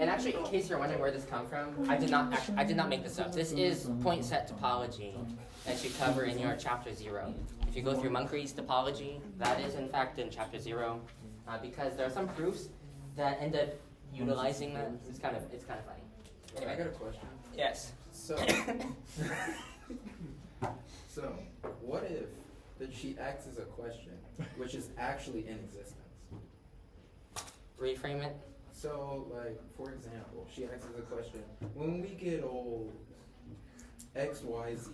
And actually, in case you're wondering where this comes from, I did not make this up. This is point set topology that you cover in your chapter 0. If you go through Muncre's topology, that is in fact in chapter 0, because there are some proofs that end up utilizing that. It's kind of funny. Anyway. I got a question. Yes. So, what if that she acts as a question, which is actually in existence? Reframe it. So, like, for example, she acts as a question. When we get old, X, Y, Z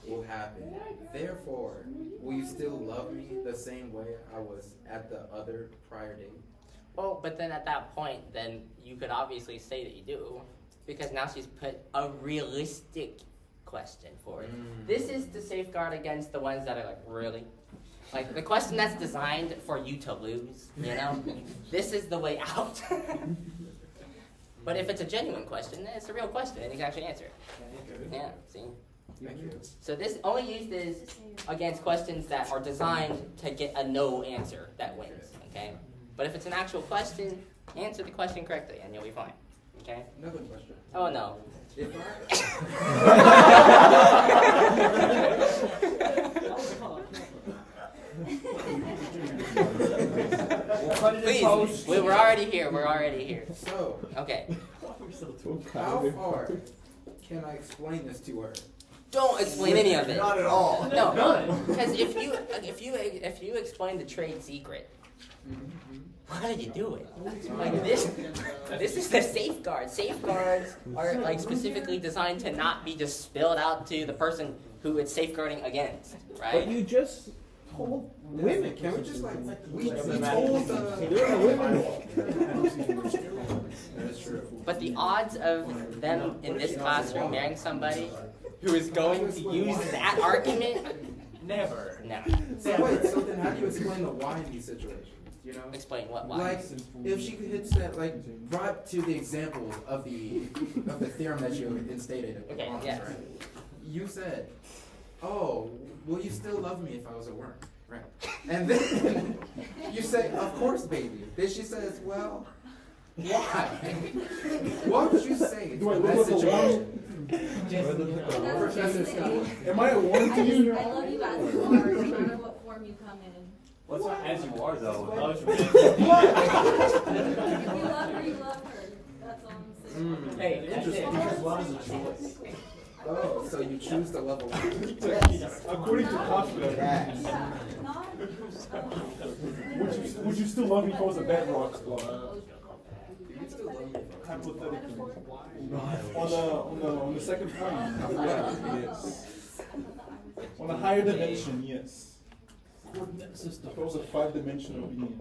will happen. Therefore, will you still love me the same way I was at the other prior date? Well, but then at that point, then you could obviously say that you do, because now she's put a realistic question forward. This is to safeguard against the ones that are like, really? Like the question that's designed for you to lose, you know? This is the way out. But if it's a genuine question, then it's a real question, and you can actually answer it. Yeah, see? Thank you. So this only used is against questions that are designed to get a no answer that wins, okay? But if it's an actual question, answer the question correctly, and you'll be fine, okay? Another question. Oh, no. If Please, we're already here. We're already here. So, Okay. how far can I explain this to her? Don't explain any of it. Not at all. No, because if you explain the trade secret, what are you doing? Like this is the safeguard. Safeguards are like specifically designed to not be just spilled out to the person who it's safeguarding against, But right? you just told women. Can we just like we told There are women. That is true. But the odds of them in this classroom marrying somebody who is going to use that argument, Never. no. So wait, so then how do you explain the why in these situations? You know? Explain what? Why? Like, if she could hit that, like, brought to the example of the theorem that you instated. Okay, on us, yes. right? You said, "Oh, will you still love me if I was a worm?" Right? And then you say, "Of course, baby." Then she says, "Well, why?" What would you say Do I in look that like a situation? Professor Scott. Am I a worm to you? I love you as you are, no matter what form you come in. Well, it's not as you are, though. How would you If you love her, you love her. That's all I'm saying. Hey, Interesting. Because love is a choice. Oh, so you choose to love a woman. According to Kafka, Yeah, not, would you still love me if I was a bedrock squad? You can still love me if I was Hypothetically. On the second plane, yes. On a higher dimension, yes. Coordinate system. If I was a 5-dimensional being.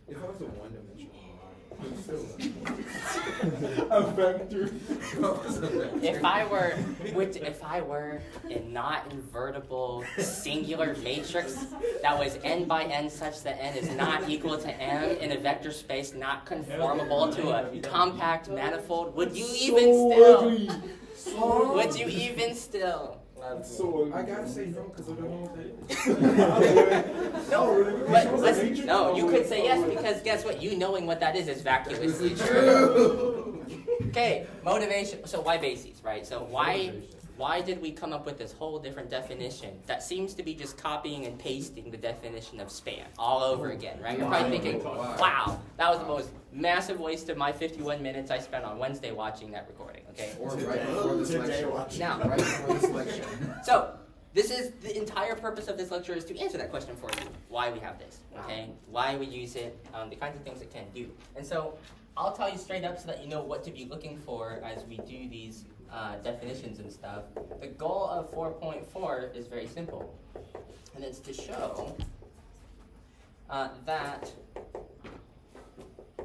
If I was a one-dimensional woman, you'd still love me. A vector. If I were a not invertible singular matrix that was n by n such that n is not equal to m in a vector space not conformable to a compact manifold, would you even still? Would you even still? So I gotta say no because I don't know what that is. No, you could say yes because guess what? You knowing what that is vacuously true. Okay, motivation. So why bases, right? So why did we come up with this whole different definition that seems to be just copying and pasting the definition of span all over again, right? You're probably thinking, wow, that was the most massive waste of my 51 minutes I spent on Wednesday watching that recording, okay? Or right before this lecture. Now, Right before this lecture. so, this is the entire purpose of this lecture is to answer that question for you. Why we have this, okay? Why we use it, the kinds of things it can do. And so, I'll tell you straight up so that you know what to be looking for as we do these definitions and stuff. The goal of 4.4 is very simple. And it's to show that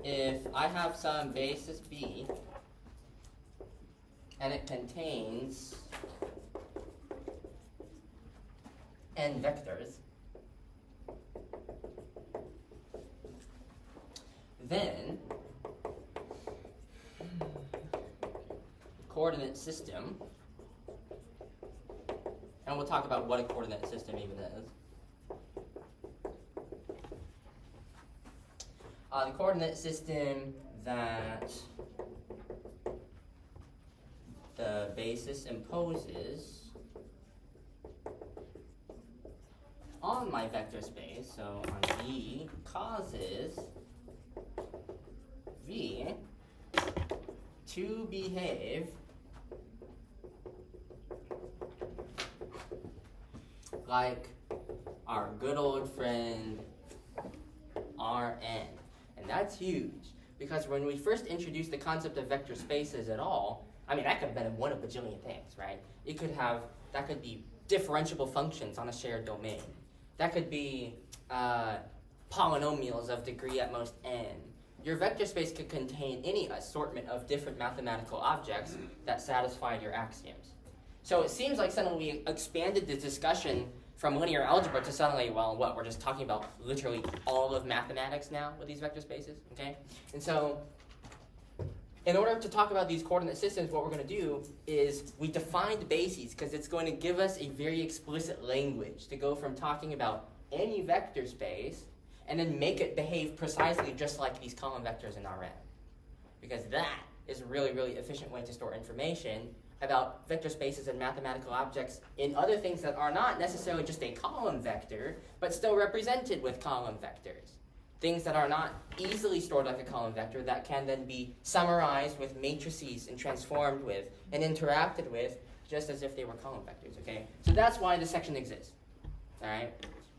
if I have some basis B and it contains n vectors, then coordinate system, and we'll talk about what a coordinate system even is. The coordinate system that the basis imposes on my vector space, so on V, causes V to behave like our good old friend Rn. And that's huge, because when we first introduced the concept of vector spaces at all, I mean, that could have been one of a bajillion things, right? That could be differentiable functions on a shared domain. That could be polynomials of degree at most n. Your vector space could contain any assortment of different mathematical objects that satisfy your axioms. So it seems like suddenly we expanded the discussion from linear algebra to suddenly, well, what, we're just talking about literally all of mathematics now with these vector spaces, okay? And so in order to talk about these coordinate systems, what we're going to do is we defined bases because it's going to give us a very explicit language to go from talking about any vector space and then make it behave precisely just like these column vectors in Rn. Because that is a really, really efficient way to store information about vector spaces and mathematical objects in other things that are not necessarily just a column vector, but still represented with column vectors. Things that are not easily stored like a column vector that can then be summarized with matrices and transformed with and interacted with just as if they were column vectors, okay? So that's why this section exists, all right?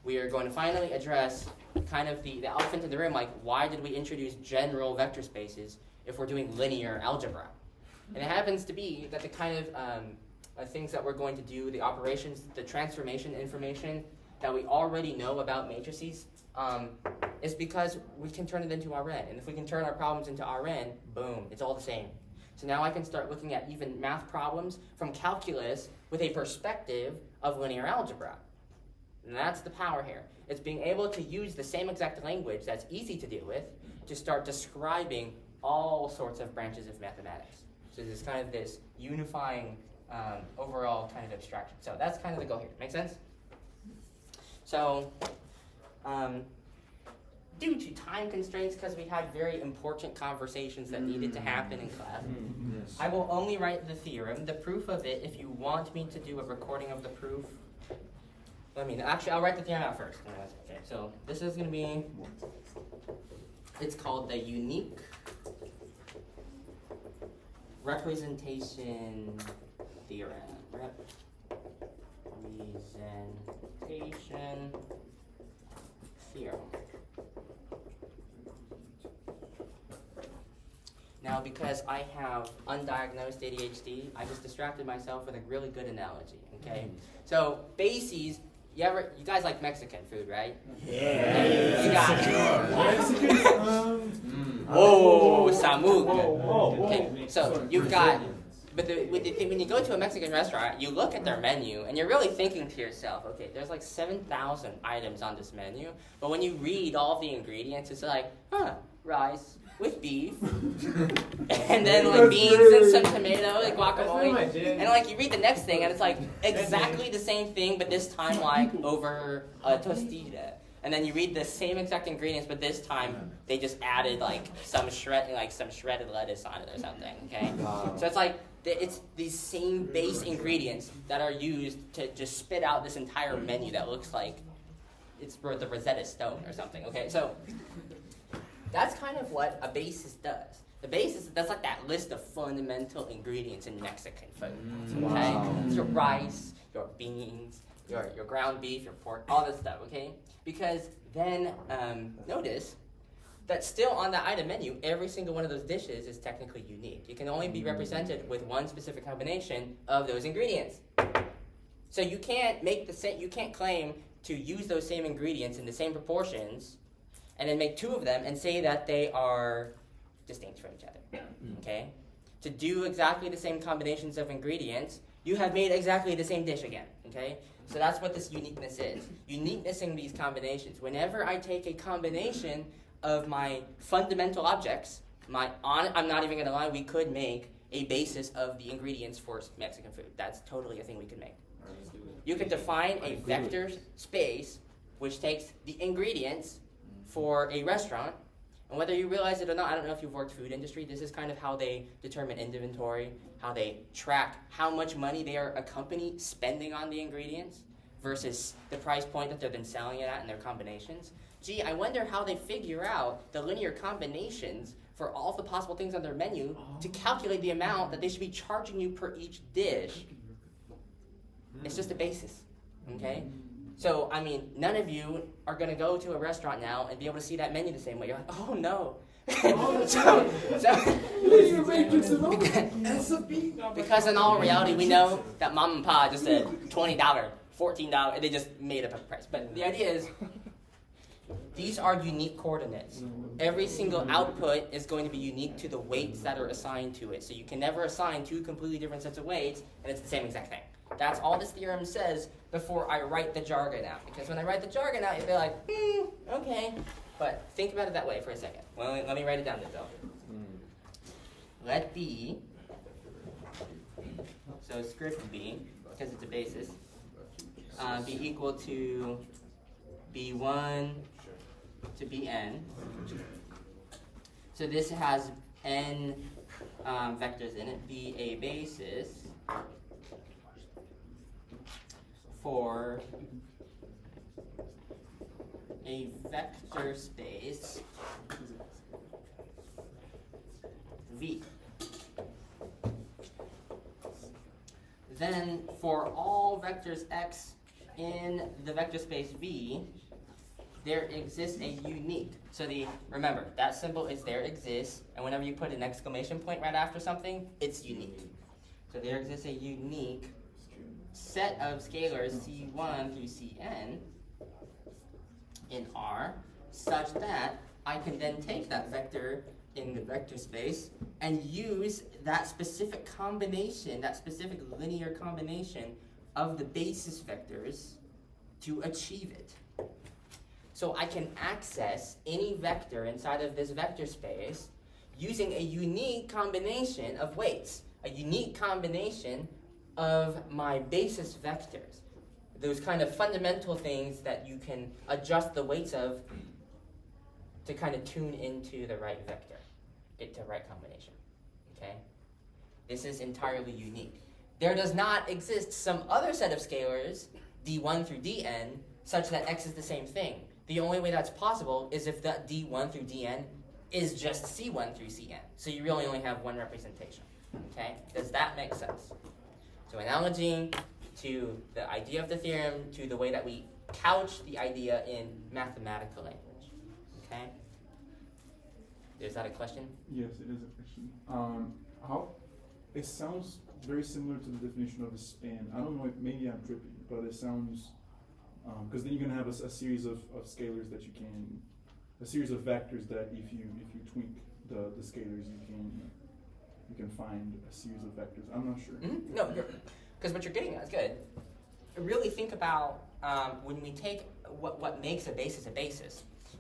We are going to finally address kind of the elephant in the room, like why did we introduce general vector spaces if we're doing linear algebra? And it happens to be that the kind of things that we're going to do, the operations, the transformation information that we already know about matrices is because we can turn it into Rn. And if we can turn our problems into Rn, boom, it's all the same. So now I can start looking at even math problems from calculus with a perspective of linear algebra. And that's the power here. It's being able to use the same exact language that's easy to deal with to start describing all sorts of branches of mathematics. So there's kind of this unifying overall kind of abstraction. So that's kind of the goal here. Make sense? So due to time constraints, because we had very important conversations that needed to happen in class, I will only write the theorem. The proof of it, if you want me to do a recording of the proof, I'll write the theorem out first. Okay, so this is going to be, it's called the unique representation theorem. Representation theorem. Now, because I have undiagnosed ADHD, I just distracted myself with a really good analogy, okay? So, bases, you guys like Mexican food, right? Yeah. You got it. Mexicans, Oh, samug. Whoa. Okay, so you've got, but when you go to a Mexican restaurant, you look at their menu, and you're really thinking to yourself, okay, there's like 7,000 items on this menu, but when you read all the ingredients, it's like, rice with beef, and then like beans and some tomato, like guacamole, and like you read the next thing, and it's like exactly the same thing, but this time like over a tostita. And then you read the same exact ingredients, but this time they just added like some shredded lettuce on it or something. Okay, so it's like it's these same base ingredients that are used to just spit out this entire menu that looks like it's for the Rosetta Stone or something. Okay, so that's kind of what a basis does. The basis, that's like that list of fundamental ingredients in Mexican food. Okay, it's your rice, your beans, your ground beef, your pork, all this stuff. Okay. Because then notice that still on that item menu, every single one of those dishes is technically unique. It can only be represented with one specific combination of those ingredients. So you can't you can't claim to use those same ingredients in the same proportions and then make two of them and say that they are distinct from each other. Okay? To do exactly the same combinations of ingredients, you have made exactly the same dish again. Okay? So that's what this uniqueness is. Uniqueness in these combinations. Whenever I take a combination of my fundamental objects, I'm not even going to lie, we could make a basis of the ingredients for Mexican food. That's totally a thing we could make. You could define a vector space which takes the ingredients for a restaurant, And whether you realize it or not, I don't know if you've worked food industry, this is kind of how they determine inventory, how they track how much money they are a company spending on the ingredients versus the price point that they're then selling it at in their combinations. Gee, I wonder how they figure out the linear combinations for all the possible things on their menu to calculate the amount that they should be charging you per each dish. It's just a basis, okay? So, I mean, none of you are going to go to a restaurant now and be able to see that menu the same way. You're like, oh no. Because in all reality, we know that mom and pa just said $20, $14, and they just made up a price. But the idea is, these are unique coordinates. Every single output is going to be unique to the weights that are assigned to it. So you can never assign two completely different sets of weights, and it's the same exact thing. That's all this theorem says before I write the jargon out. Because when I write the jargon out, you'll be like, okay. But think about it that way for a second. Well, let me write it down then, though. Let B, so script B, because it's a basis, be equal to B1 to Bn. So this has n vectors in it. Be a basis for a vector space V. Then for all vectors x in the vector space V, there exists a unique. So remember, that symbol is there exists, and whenever you put an exclamation point right after something, it's unique. So there exists a unique set of scalars C1 through Cn in R, such that I can then take that vector in the vector space and use that specific combination, that specific linear combination of the basis vectors to achieve it. So I can access any vector inside of this vector space using a unique combination of weights, a unique combination of my basis vectors. Those kind of fundamental things that you can adjust the weights of to kind of tune into the right vector, get to the right combination, okay? This is entirely unique. There does not exist some other set of scalars, d1 through dn, such that x is the same thing. The only way that's possible is if that d1 through dn is just c1 through cn. So you really only have one representation, okay? Does that make sense? So analogy to the idea of the theorem to the way that we couch the idea in mathematical language. Okay? Is that a question? Yes, it is a question. How it sounds very similar to the definition of a span. I don't know if maybe I'm tripping, but it sounds because then you're gonna have a series of scalars that you can, a series of vectors that if you tweak the scalars, you can find a series of vectors. I'm not sure. Mm-hmm. No, because what you're getting at is good. Really think about when we take what makes a basis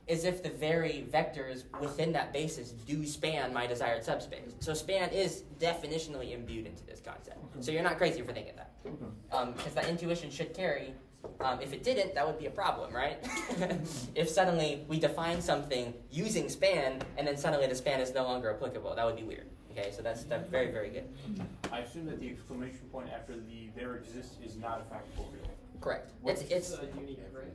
is if the very vectors within that basis do span my desired subspace. So span is definitionally imbued into this concept. Okay. So you're not crazy for thinking that. Okay. Because that intuition should carry. If it didn't, that would be a problem, right? If suddenly we define something using span, and then suddenly the span is no longer applicable, that would be weird. Okay, so that's very, very good. I assume that the exclamation point after the there exists is not a factorial. Correct. What's It's unique, right?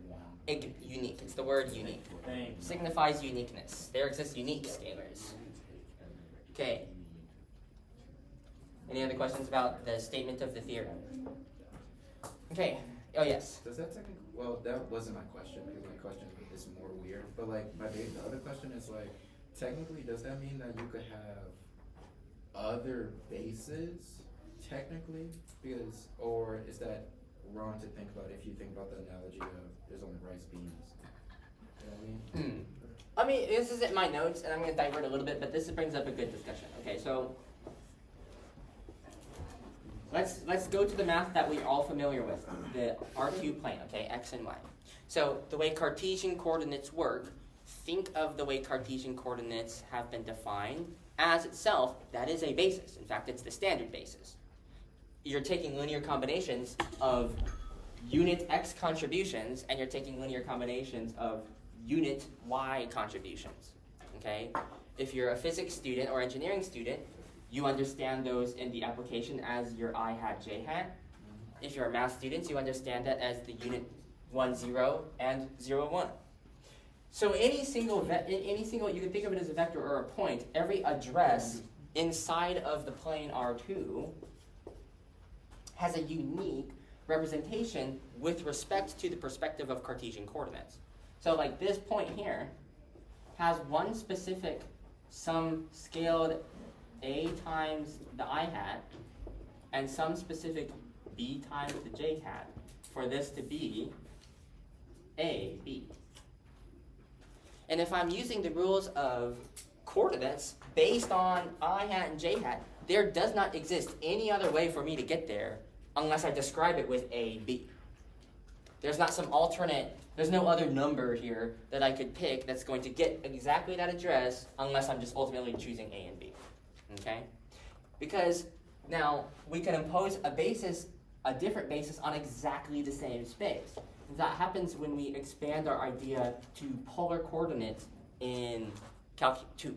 unique. It's the word unique. Thanks. Signifies uniqueness. There exists unique scalars. Okay. Any other questions about the statement of the theorem? Okay. Oh yes. Does that technically, well, that wasn't my question, because my question is more weird, but like, the other question is like, technically, does that mean that you could have other bases, technically? Because, or is that wrong to think about if you think about the analogy of there's only rice beans? You know what I mean? I mean, this isn't my notes, and I'm going to divert a little bit, but this brings up a good discussion. Okay, so let's go to the math that we're all familiar with, the R-cube plane, okay, x and y. So the way Cartesian coordinates work, think of the way Cartesian coordinates have been defined as itself, that is a basis. In fact, it's the standard basis. You're taking linear combinations of unit x contributions, and you're taking linear combinations of unit y contributions. Okay? okay? If you're a physics student or engineering student, you understand those in the application as your I hat, J hat. If you're a math student, you understand that as the unit 1, 0 and 0, 1. So any single, you can think of it as a vector or a point. Every address inside of the plane R2 has a unique representation with respect to the perspective of Cartesian coordinates. So like this point here has one specific some scaled a times the I hat and some specific b times the j hat for this to be a, b. And if I'm using the rules of coordinates based on I hat and j hat, there does not exist any other way for me to get there unless I describe it with a, b. There's not some alternate, there's no other number here that I could pick that's going to get exactly that address unless I'm just ultimately choosing a and b. Okay? Because now we can impose a basis, a different basis on exactly the same space. That happens when we expand our idea to polar coordinates in Calc 2.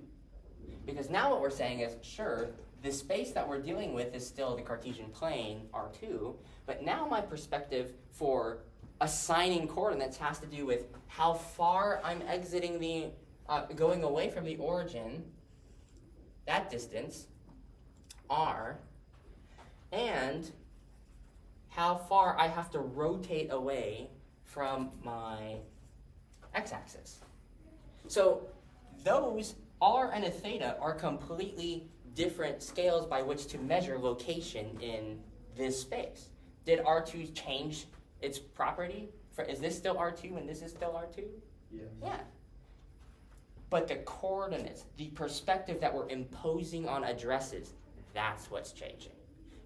Because now what we're saying is, sure, the space that we're dealing with is still the Cartesian plane, R2, but now my perspective for assigning coordinates has to do with how far I'm exiting the, going away from the origin, that distance, r, and how far I have to rotate away from my x-axis. So those r and a theta are completely different scales by which to measure location in this space. Did R2 change its property? Is this still R2 and this is still R2? Yes. Yeah. But the coordinates, the perspective that we're imposing on addresses, that's what's changing.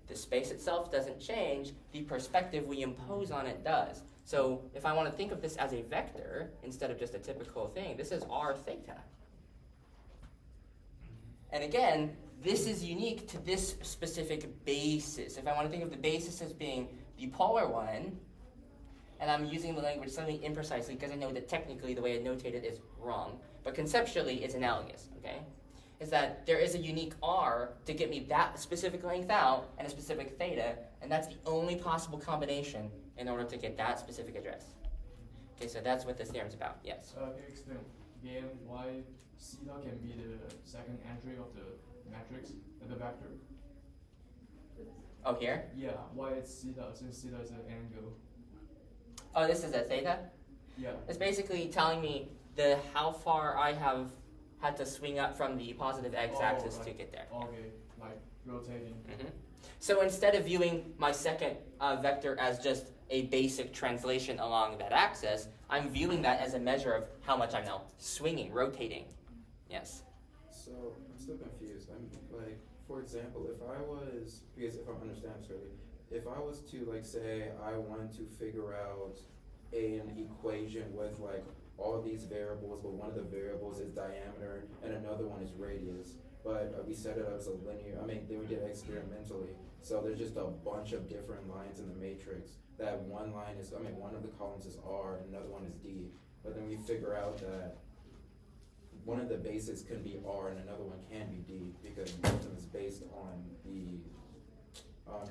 The space itself doesn't change, the perspective we impose on it does. So if I want to think of this as a vector instead of just a typical thing, this is r theta. And again, this is unique to this specific basis. If I want to think of the basis as being the polar one, and I'm using the language slightly imprecisely because I know that technically the way I notate it is wrong, but conceptually it's analogous, okay? Is that there is a unique r to get me that specific length out and a specific theta, and that's the only possible combination in order to get that specific address. Okay, so that's what this theorem's about, yes? Can you explain again why theta can be the second entry of the matrix, the vector? Oh, here? Yeah, why it's theta, since theta is an angle. Oh, this is a theta? Yeah. It's basically telling me how far I have had to swing up from the positive x-axis to get there. Okay, like rotating. Mm-hmm. So instead of viewing my second vector as just a basic translation along that axis, I'm viewing that as a measure of how much I'm now swinging, rotating. Yes? So I'm still confused. I'm like, for example, if I was, because if I understand this correctly, if I was to like say I wanted to figure out an equation with like all these variables, but one of the variables is diameter and another one is radius, but we set it up as a linear, then we did it experimentally, so there's just a bunch of different lines in the matrix. That one line is, one of the columns is R and another one is D, but then we figure out that one of the bases can be R and another one can be D because both of them is based on the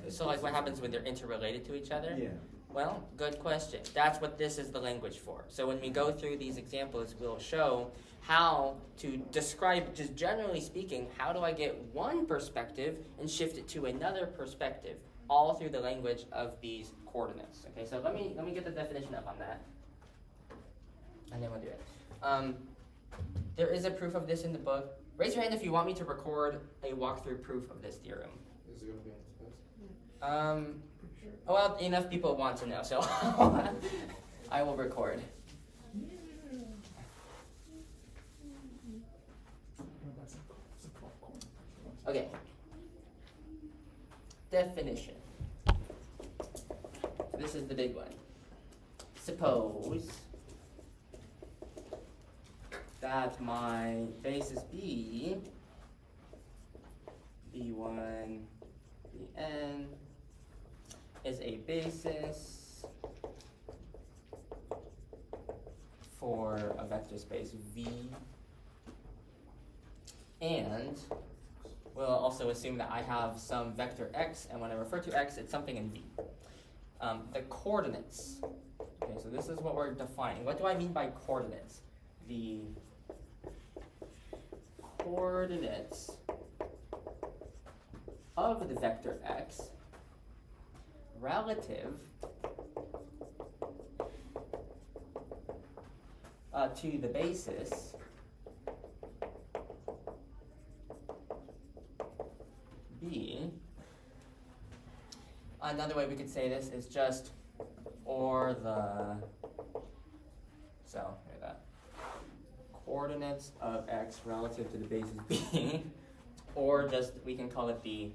So like what happens when they're interrelated to each other? Yeah. Well, good question. That's what this is the language for. So when we go through these examples, we'll show how to describe, just generally speaking, how do I get one perspective and shift it to another perspective, all through the language of these coordinates. Okay, so let me get the definition up on that, and then we'll do it. There is a proof of this in the book. Raise your hand if you want me to record a walkthrough proof of this theorem. Is it going to be on the test? Well, enough people want to know, so I will record. Okay. Definition. This is the big one. Suppose that my basis B, B1, Bn, is a basis for a vector space V And we'll also assume that I have some vector x, and when I refer to x, it's something in V. The coordinates. Okay, so this is what we're defining. What do I mean by coordinates? The coordinates of the vector x relative to the basis B. Another way we could say this is just or the, so here that, coordinates of x relative to the basis B, or just, we can call it the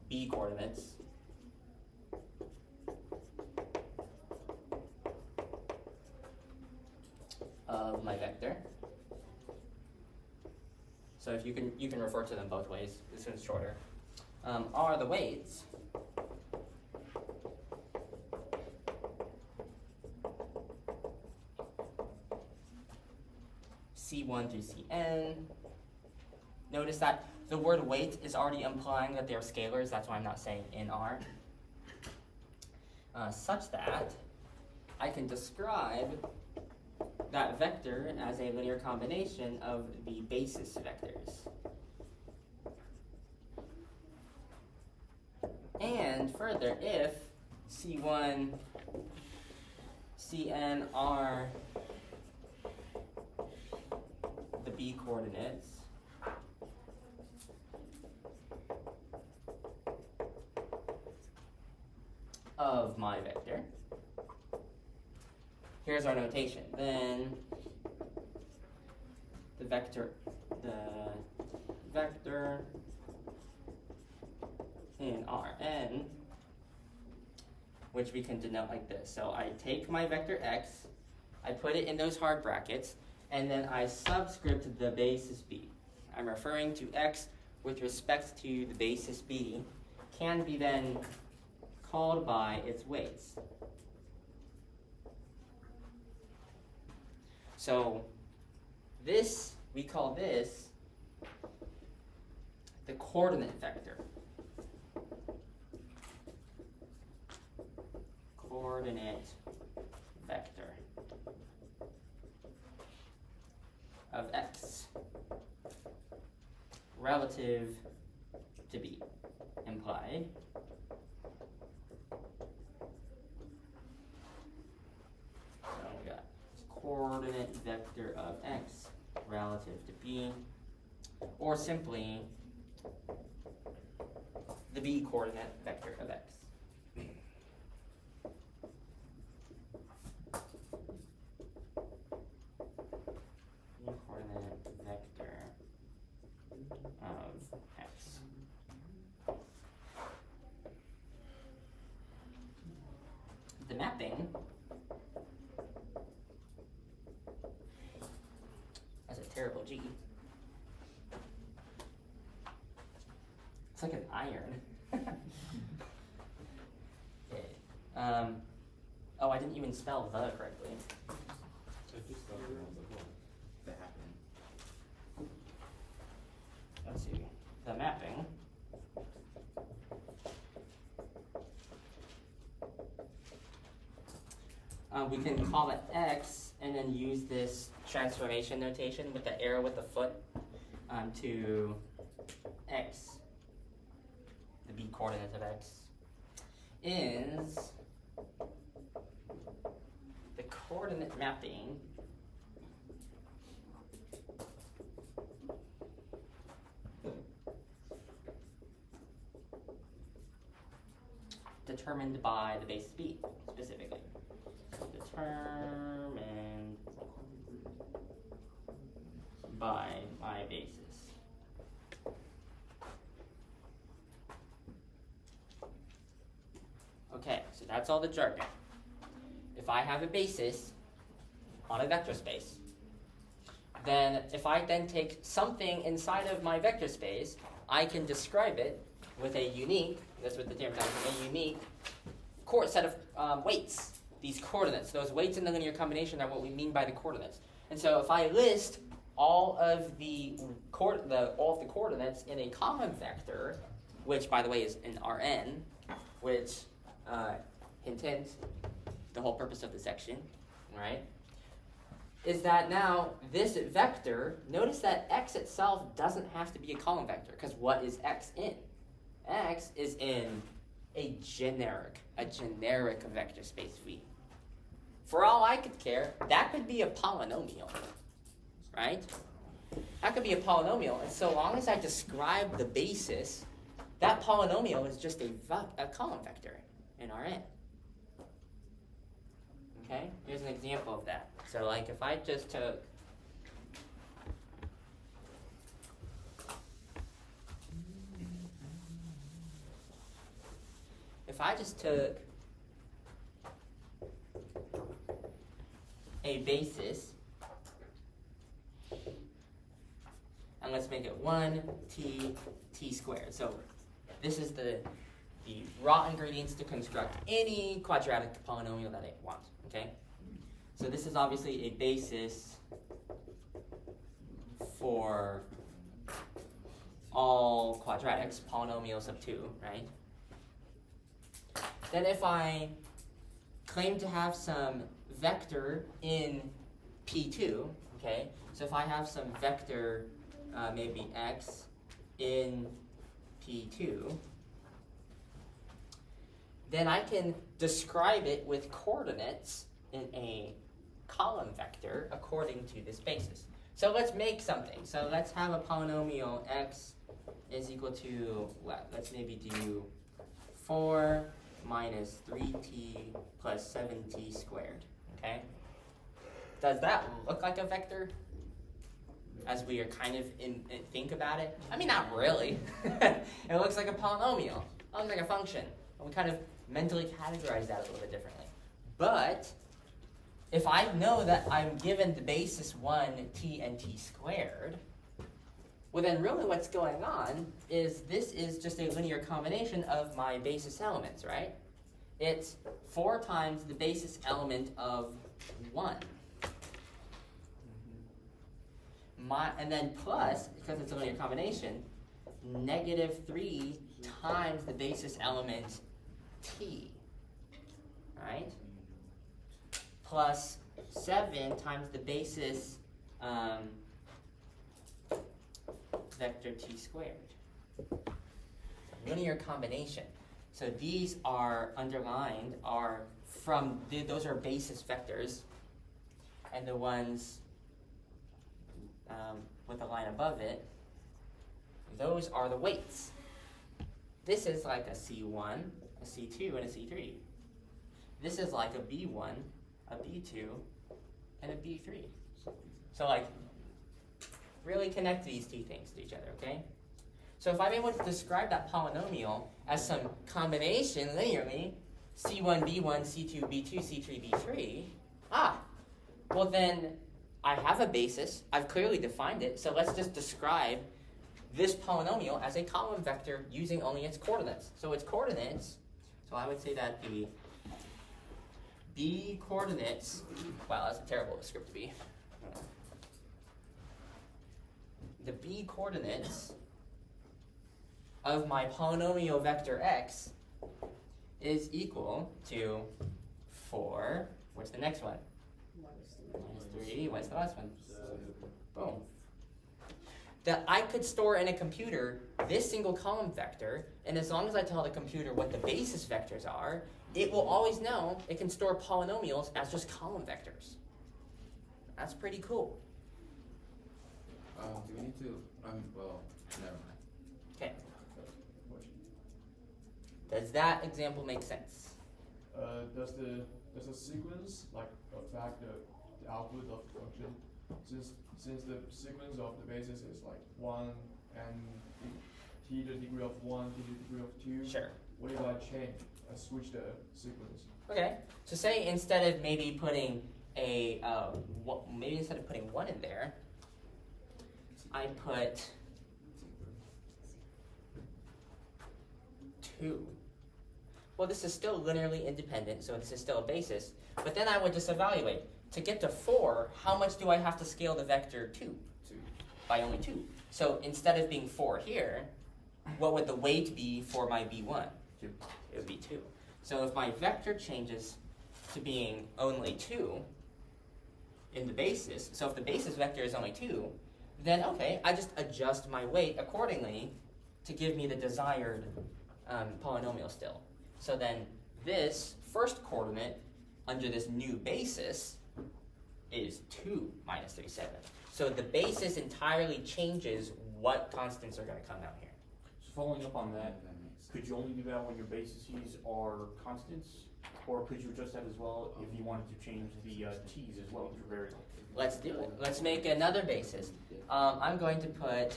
B coordinates of my vector. So if you can refer to them both ways, this one's shorter, are the weights C1 through Cn. Notice that the word weight is already implying that they're scalars, that's why I'm not saying in R. Such that I can describe that vector as a linear combination of the basis vectors. And further, if C1, Cn are the B coordinates, of my vector, here's our notation. Then the vector in Rn, which we can denote like this. So I take my vector x, I put it in those hard brackets, and then I subscript the basis B. I'm referring to x with respect to the basis B, can be then called by its weights. So this, we call this the coordinate vector. Coordinate vector of x relative to B, implied coordinate vector of x relative to B, or simply the B coordinate vector of x. B coordinate vector of x. The mapping terrible G. It's like an iron. Okay. Oh, I didn't even spell the correctly. Let's see. The mapping we can call it x and then use this transformation notation with the arrow with the foot to x, the B coordinate of x, is the coordinate mapping determined by the base B, specifically. Determined by my basis. Okay, so that's all the jargon. If I have a basis on a vector space, then if I then take something inside of my vector space, I can describe it with a unique, that's what the term tells me, a unique set of weights. These coordinates, those weights in the linear combination are what we mean by the coordinates. And so if I list all of the coordinates in a common vector, which by the way is in Rn, which hint hint, the whole purpose of the section, right? Is that now this vector, notice that x itself doesn't have to be a column vector, because what is x in? X is in a generic vector space V. For all I could care, that could be a polynomial, right? That could be a polynomial, and so long as I describe the basis, that polynomial is just a column vector in Rn. Okay, here's an example of that. So like if I just took a basis, and let's make it 1t squared. So this is the raw ingredients to construct any quadratic polynomial that I want, okay? So this is obviously a basis for all quadratics, polynomials of 2, right? Then if I claim to have some vector in P2, okay? So if I have some vector, maybe x in P2, then I can describe it with coordinates in a column vector according to this basis. So let's make something. So let's have a polynomial x is equal to, well, let's maybe do 4 minus 3t plus 7t squared, okay? Does that look like a vector? As we are kind of think about it? I mean, not really. It looks like a polynomial. It looks like a function. And we kind of mentally categorize that a little bit differently. But if I know that I'm given the basis 1, t and t squared, well then really what's going on is this is just a linear combination of my basis elements, right? It's 4 times the basis element of 1. And then plus, because it's a linear combination, -3 times the basis element t, right? Plus 7 times the basis vector t squared. Linear combination. So these are underlined are from, those are basis vectors, and the ones with a line above it, those are the weights. This is like a C1, a C2, and a C3. This is like a B1, a B2, and a B3. So like, really connect these two things to each other, okay? So if I'm able to describe that polynomial as some combination linearly, C1, B1, C2, B2, C3, B3, well then I have a basis, I've clearly defined it, so let's just describe this polynomial as a column vector using only its coordinates. So its coordinates, so I would say that the B coordinates, wow, that's a terrible script to be. The B coordinates of my polynomial vector x is equal to 4, what's the next one? -3, what's the last one? Boom. That I could store in a computer this single column vector, and as long as I tell the computer what the basis vectors are, it will always know it can store polynomials as just column vectors. That's pretty cool. Do we need to, well, never mind. Okay. Does that example make sense? Does the sequence like affect the output of the function? Since the sequence of the basis is like 1 and t to the degree of 1 to the degree of 2. Sure. What if I change? I switch the sequence. Okay. So say instead of maybe putting a maybe instead of putting 1 in there, I put 2. Well, this is still linearly independent, so this is still a basis. But then I would just evaluate. To get to 4, how much do I have to scale the vector 2? 2. by only 2. So instead of being 4 here, what would the weight be for my B1? 2. It would be 2. So if my vector changes to being only 2 in the basis, so if the basis vector is only 2, then okay, I just adjust my weight accordingly to give me the desired polynomial still. So then this first coordinate under this new basis is 2 minus 37. So the basis entirely changes what constants are going to come out here. So following up on that, That makes sense. could you only do that when your bases are constants? Or could you adjust that as well if you wanted to change the t's as well, which are variable? Let's do it. Let's make another basis. I'm going to put,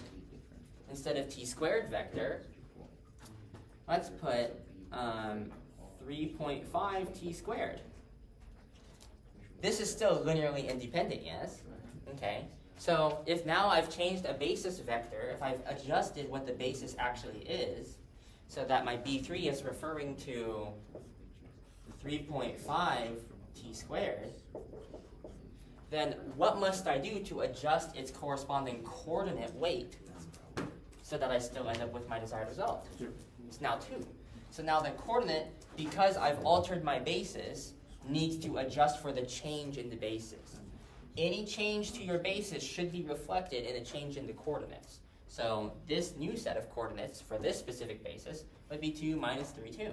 instead of t squared vector, let's put 3.5 t squared. This is still linearly independent, yes? Okay. So if now I've changed a basis vector, if I've adjusted what the basis actually is, so that my B3 is referring to 3.5 t squared, then what must I do to adjust its corresponding coordinate weight so that I still end up with my desired result? It's now 2. So now the coordinate, because I've altered my basis, needs to adjust for the change in the basis. Any change to your basis should be reflected in a change in the coordinates. So this new set of coordinates for this specific basis would be 2 minus 3, 2.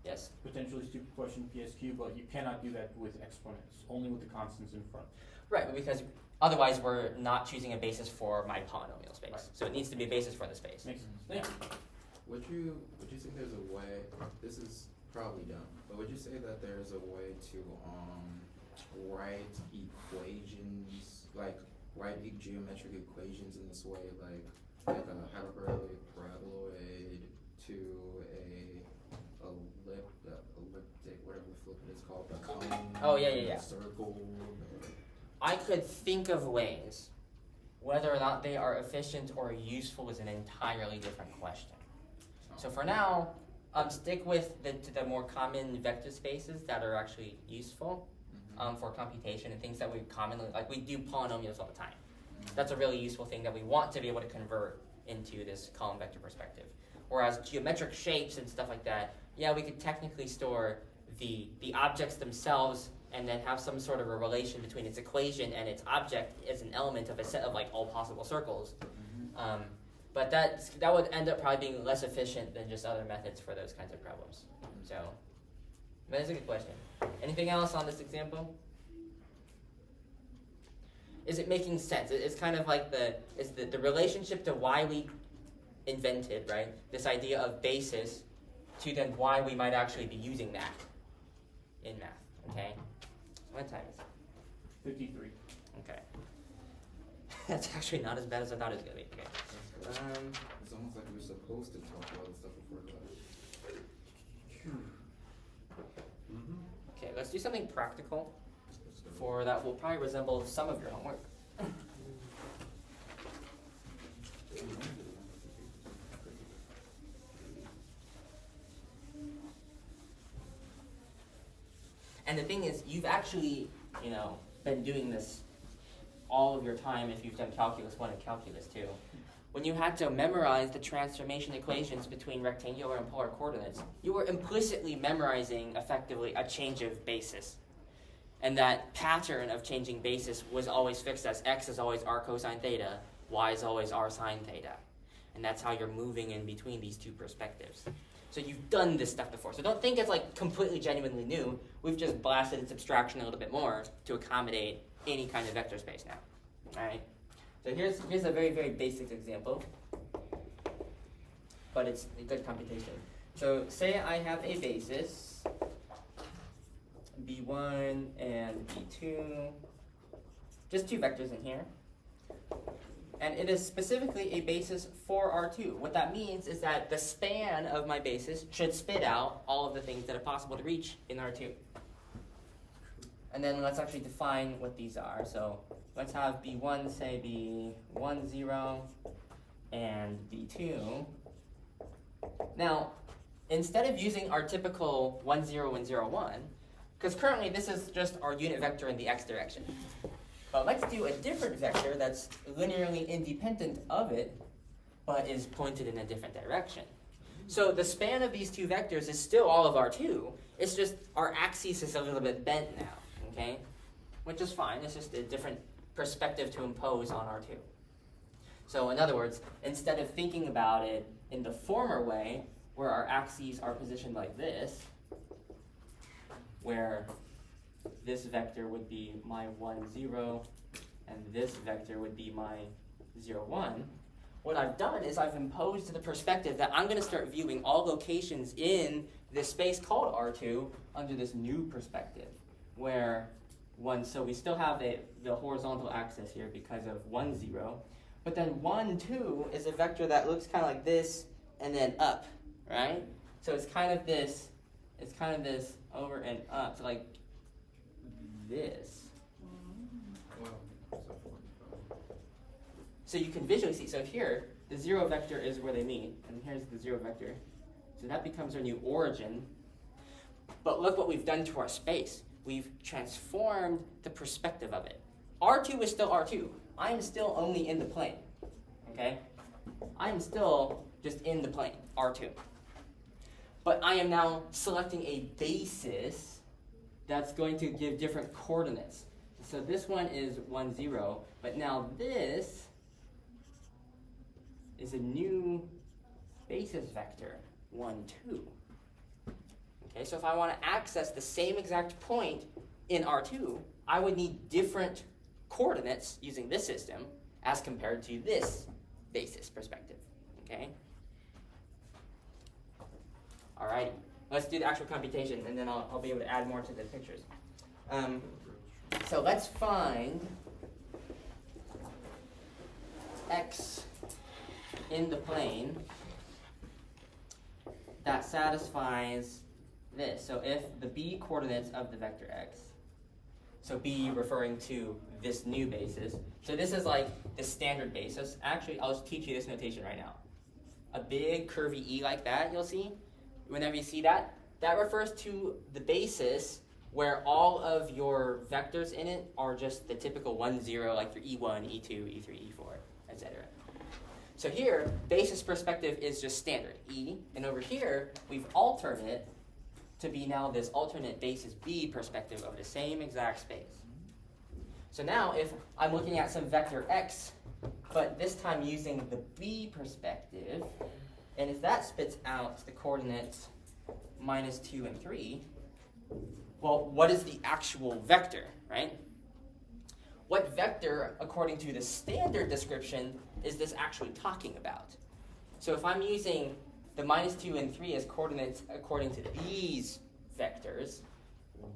Yes? Potentially stupid question, PSQ, but you cannot do that with exponents, only with the constants in front. Right, because otherwise we're not choosing a basis for my polynomial space. Right. So it needs to be a basis for the space. Makes sense. Yeah. Would you say there's a way, this is probably dumb, but would you say that there's a way to write equations, like write geometric equations in this way, like a hyperbolic paraboloid to elliptic, whatever the flip it is called, a cone, Oh, yeah. a circle. I could think of ways. Whether or not they are efficient or useful is an entirely different question. So for now, stick with the more common vector spaces that are actually useful for computation and things that we commonly, like we do polynomials all the time. That's a really useful thing that we want to be able to convert into this column vector perspective. Whereas geometric shapes and stuff like that, yeah, we could technically store the objects themselves and then have some sort of a relation between its equation and its object as an element of a set of like all possible circles. But that would end up probably being less efficient than just other methods for those kinds of problems. So, but that's a good question. Anything else on this example? Is it making sense? It's kind of like the relationship to why we invented, right? This idea of basis to then why we might actually be using that in math, okay? What time is it? 53. Okay. That's actually not as bad as I thought it was going to be. Okay. It's almost like we're supposed to talk about this stuff before class. Okay, let's do something practical. For that will probably resemble some of your homework. And the thing is, you've actually, been doing this all of your time if you've done Calculus 1 and Calculus 2. When you had to memorize the transformation equations between rectangular and polar coordinates, you were implicitly memorizing, effectively, a change of basis. And that pattern of changing basis was always fixed as x is always r cosine theta, y is always r sine theta. And that's how you're moving in between these two perspectives. So you've done this stuff before. So don't think it's like completely genuinely new. We've just blasted its abstraction a little bit more to accommodate any kind of vector space now. All right. So here's a very, very basic example, but it's a good computation. So say I have a basis, B1 and B2, just two vectors in here. And it is specifically a basis for R2. What that means is that the span of my basis should spit out all of the things that are possible to reach in R2. And then let's actually define what these are. So let's have B1 say be 1, 0, and B2. Now, instead of using our typical 1, 0, and 0, 1, because currently this is just our unit vector in the x direction. But let's do a different vector that's linearly independent of it, but is pointed in a different direction. So the span of these two vectors is still all of R2. It's just our axis is a little bit bent now, okay? Which is fine. It's just a different perspective to impose on R2. So in other words, instead of thinking about it in the former way, where our axes are positioned like this, where this vector would be my 1, 0, and this vector would be my 0, 1, what I've done is I've imposed the perspective that I'm going to start viewing all locations in this space called R2 under this new perspective, where so we still have the horizontal axis here because of 1, 0, but then 1, 2 is a vector that looks kind of like this and then up, right? So it's kind of this over and up, so like this. Wow. So 45. So you can visually see, so here, the 0 vector is where they meet, and here's the 0 vector. So that becomes our new origin. But look what we've done to our space. We've transformed the perspective of it. R2 is still R2. I am still only in the plane, okay? I am still just in the plane, R2. But I am now selecting a basis that's going to give different coordinates. So this one is 1, 0, but now this is a new basis vector, 1, 2. Okay, so if I want to access the same exact point in R2, I would need different coordinates using this system as compared to this basis perspective. Okay? Alrighty, let's do the actual computation, and then I'll be able to add more to the pictures. So let's find x in the plane that satisfies this. So if the b coordinates of the vector x, so b referring to this new basis, so this is like the standard basis. Actually, I'll just teach you this notation right now. A big curvy E like that, you'll see, whenever you see that, that refers to the basis where all of your vectors in it are just the typical 1, 0, like your E1, E2, E3, E4, etc. So here, basis perspective is just standard, E, and over here, we've altered it to be now this alternate basis B perspective of the same exact space. So now, if I'm looking at some vector x, but this time using the B perspective, and if that spits out the coordinates -2 and 3, well, what is the actual vector, right? What vector, according to the standard description, is this actually talking about? So if I'm using the -2 and 3 as coordinates according to these vectors,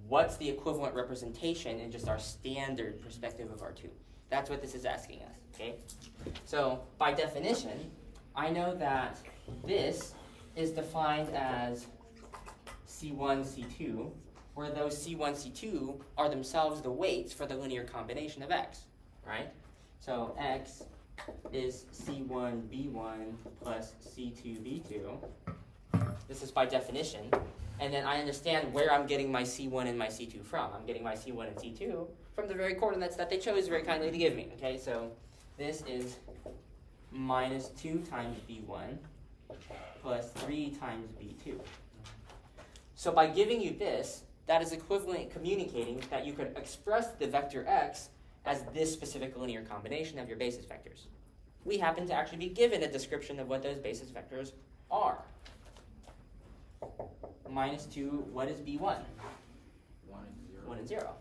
what's the equivalent representation in just our standard perspective of R2? That's what this is asking us, okay? So by definition, I know that this is defined as C1, C2, where those C1, C2 are themselves the weights for the linear combination of x, right? So x is C1, B1 plus C2, B2. This is by definition. And then I understand where I'm getting my C1 and my C2 from. I'm getting my C1 and C2 from the very coordinates that they chose very kindly to give me, okay? So this is -2 times B1 plus 3 times B2. So by giving you this, that is equivalent communicating that you could express the vector x as this specific linear combination of your basis vectors. We happen to actually be given a description of what those basis vectors are. -2, what is B1? 1 and 0. 1 and 0.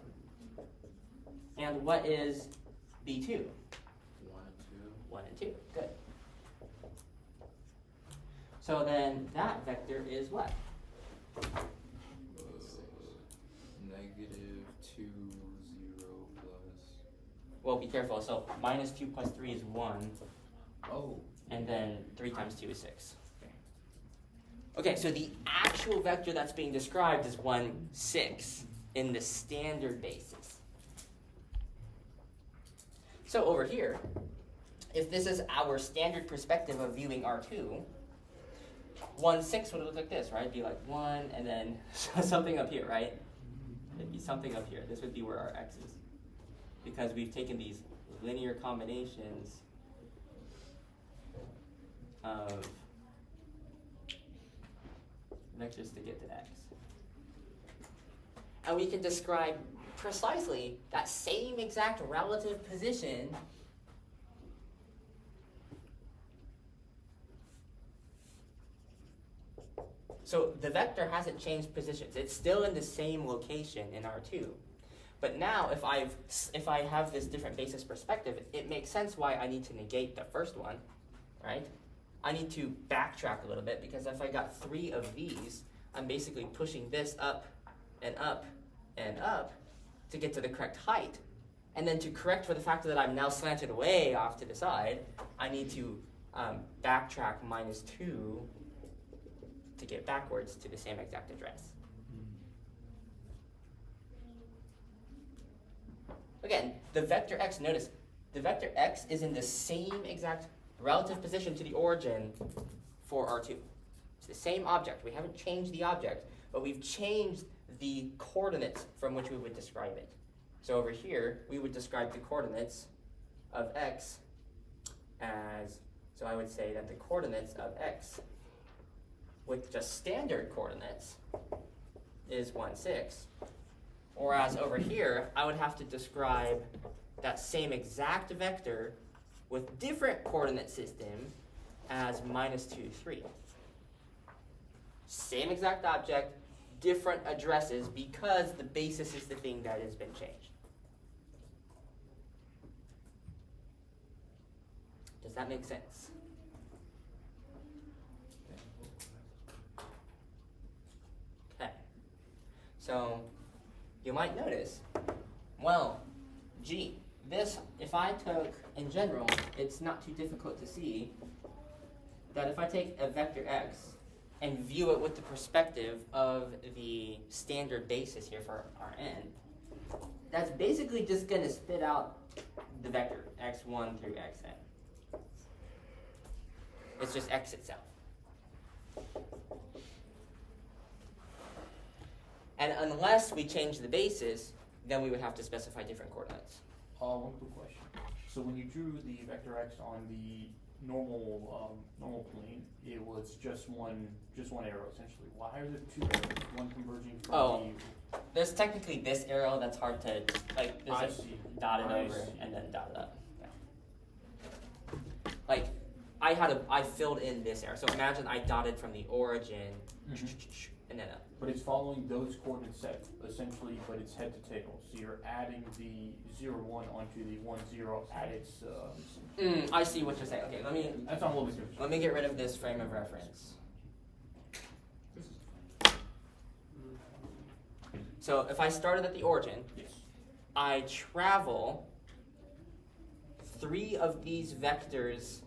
And what is B2? 1 and 2. 1 and 2. Good. So then that vector is what? -2, 0 plus. Well, be careful. So -2 plus 3 is 1. Oh. And then 3 times 2 is 6. Okay, so the actual vector that's being described is 1, 6 in the standard basis. So over here, if this is our standard perspective of viewing R2, 1, 6 would look like this, right? It'd be like 1 and then something up here, right? It'd be something up here. This would be where our x is. because we've taken these linear combinations of vectors to get to x. And we can describe precisely that same exact relative position so the vector hasn't changed positions. It's still in the same location in R2. But now if I have this different basis perspective, it makes sense why I need to negate the first one, right? I need to backtrack a little bit, because if I got 3 of these, I'm basically pushing this up and up and up to get to the correct height. And then to correct for the fact that I'm now slanted way off to the side, I need to backtrack -2 to get backwards to the same exact address. Again, the vector x, notice, the vector x is in the same exact relative position to the origin for R2. It's the same object. We haven't changed the object, but we've changed the coordinates from which we would describe it. So over here, we would describe the coordinates of x as, so I would say that the coordinates of x with just standard coordinates is 1, 6. Whereas over here, I would have to describe that same exact vector with different coordinate system as -2, 3. Same exact object, different addresses, because the basis is the thing that has been changed. Does that make sense? Okay. So you might notice, well, gee, this, if I took, in general, it's not too difficult to see that if I take a vector x and view it with the perspective of the standard basis here for Rn, that's basically just going to spit out the vector x1 through xn. It's just x itself. And unless we change the basis, then we would have to specify different coordinates. One quick question. So when you drew the vector x on the normal plane, it was just one arrow essentially. Why are there 2 arrows? One converging from There's technically this arrow that's hard to, like, I there's see. a dotted I over see. and then dotted up. Yeah. Like, I filled in this arrow. So imagine I dotted from the origin and then up. But it's following those coordinate set essentially, but it's head to tail. So you're adding the 0, 1 onto the 1, 0 at its. I see what you're saying. Okay, That's not a little bit different. let me get rid of this frame of reference. So if I started at the origin, Yes. I travel 3 of these vectors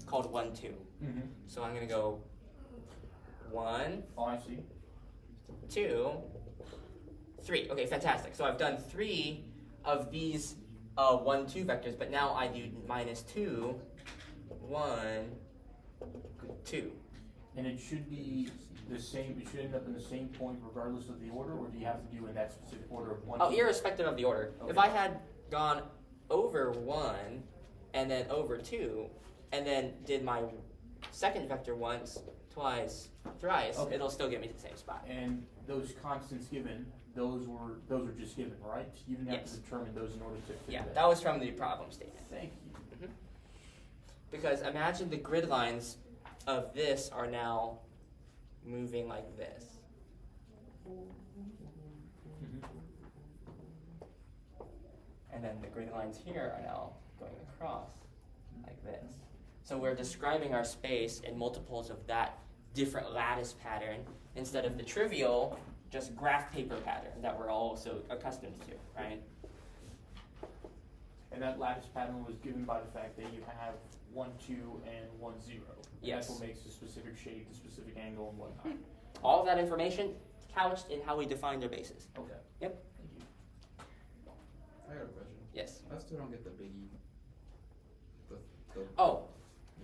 called 1, 2. Mm-hmm. So I'm going to go 1, Oh, I see. 2, 3. Okay, fantastic. So I've done 3 of these 1, 2 vectors, but now I do -2, 1, 2. And it should be the same. It should end up in the same point regardless of the order, or do you have to do in that specific order of 1? Oh, irrespective of the order. Okay. If I had gone over 1 and then over 2 and then did my second vector once, twice, thrice, Okay. it'll still get me to the same spot. And those constants given, those were just given, right? You didn't have Yes. to determine those in order to fit Yeah, that. that was from the problem statement. Thank you. Because imagine the grid lines of this are now moving like this. And then the grid lines here are now going across like this. So we're describing our space in multiples of that different lattice pattern instead of the trivial just graph paper pattern that we're all so accustomed to, right? And that lattice pattern was given by the fact that you have 1, 2, and 1, 0. Yes. That's what makes the specific shape, the specific angle, and whatnot. All of that information couched in how we define their bases. Okay. Yep. Thank you. I got a question. Yes. I still don't get the big E. The Oh,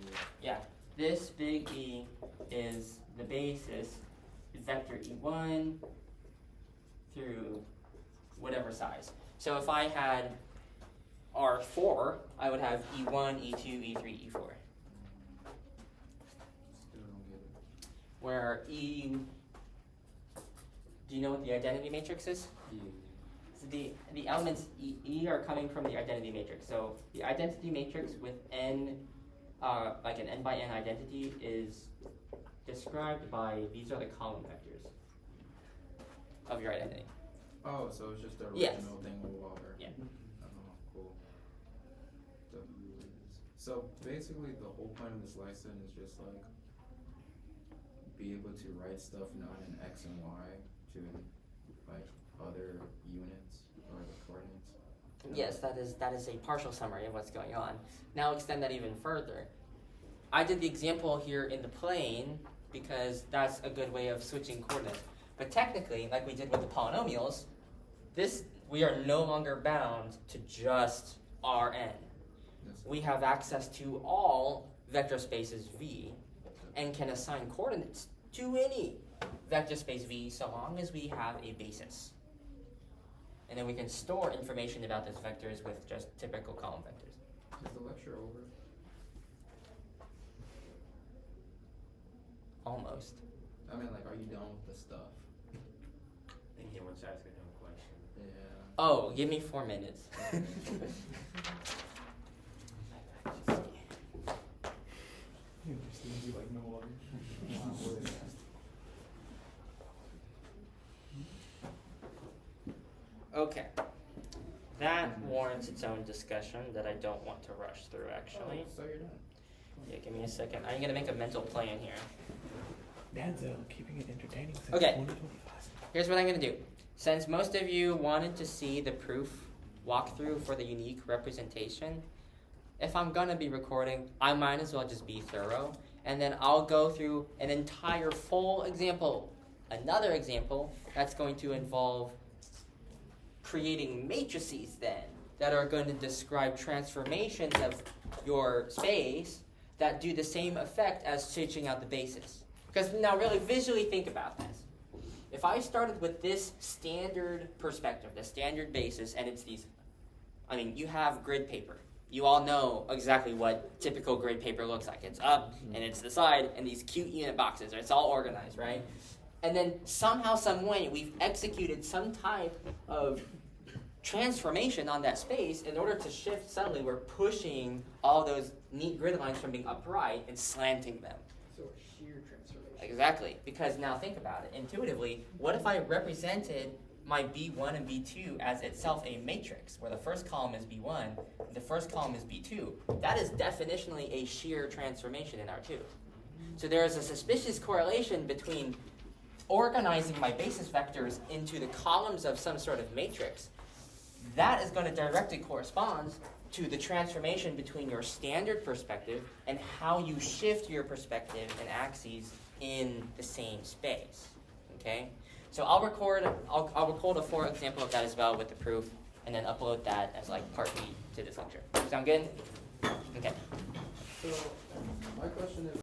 yeah. yeah. This big E is the basis, vector E1 through whatever size. So if I had are 4, I would have E1, E2, E3, E4. Still don't get it. Where E, do you know what the identity matrix is? Yeah. So the elements E are coming from the identity matrix. So the identity matrix with n, like an n by n identity, is described by, these are the column vectors of your identity. Oh, so it's just the Yes. original thing with water. Yeah. Oh, cool. W is. So basically, the whole point of this lesson is just like be able to write stuff not in X and Y to like other units or the coordinates. Yes, that is a partial summary of what's going on. Now extend that even further. I did the example here in the plane because that's a good way of switching coordinates. But technically, like we did with the polynomials, we are no longer bound to just Rn. Yes. We have access to all vector spaces V and can assign coordinates to any vector space V so long as we have a basis. And then we can store information about those vectors with just typical column vectors. Is the lecture over? Almost. I mean, like, are you done with the stuff? I think he wants to ask a dumb question. Yeah. Oh, give me 4 minutes. Interesting, you like no other. Okay. That warrants its own discussion that I don't want to rush through, actually. So you're done. Yeah, give me a second. I'm going to make a mental plan here. Denzel, keeping it entertaining since Okay. 2025. Here's what I'm going to do. Since most of you wanted to see the proof walkthrough for the unique representation, if I'm going to be recording, I might as well just be thorough. And then I'll go through an entire full example, another example that's going to involve creating matrices then that are going to describe transformations of your space that do the same effect as switching out the basis. Because now really visually think about this. If I started with this standard perspective, the standard basis, and it's these, you have grid paper. You all know exactly what typical grid paper looks like. It's up, and it's the side, and these cute unit boxes. It's all organized, right? And then somehow, some way, we've executed some type of transformation on that space. In order to shift subtly, we're pushing all those neat grid lines from being upright and slanting them. So shear transformation. Exactly, because now think about it intuitively. What if I represented my B1 and B2 as itself a matrix, where the first column is B1, and the first column is B2? That is definitionally a shear transformation in R2. So there is a suspicious correlation between organizing my basis vectors into the columns of some sort of matrix. That is going to directly correspond to the transformation between your standard perspective and how you shift your perspective and axes in the same space. Okay? So I'll record a for example of that as well with the proof, and then upload that as like part B to this lecture. Sound good? Okay. So my question is.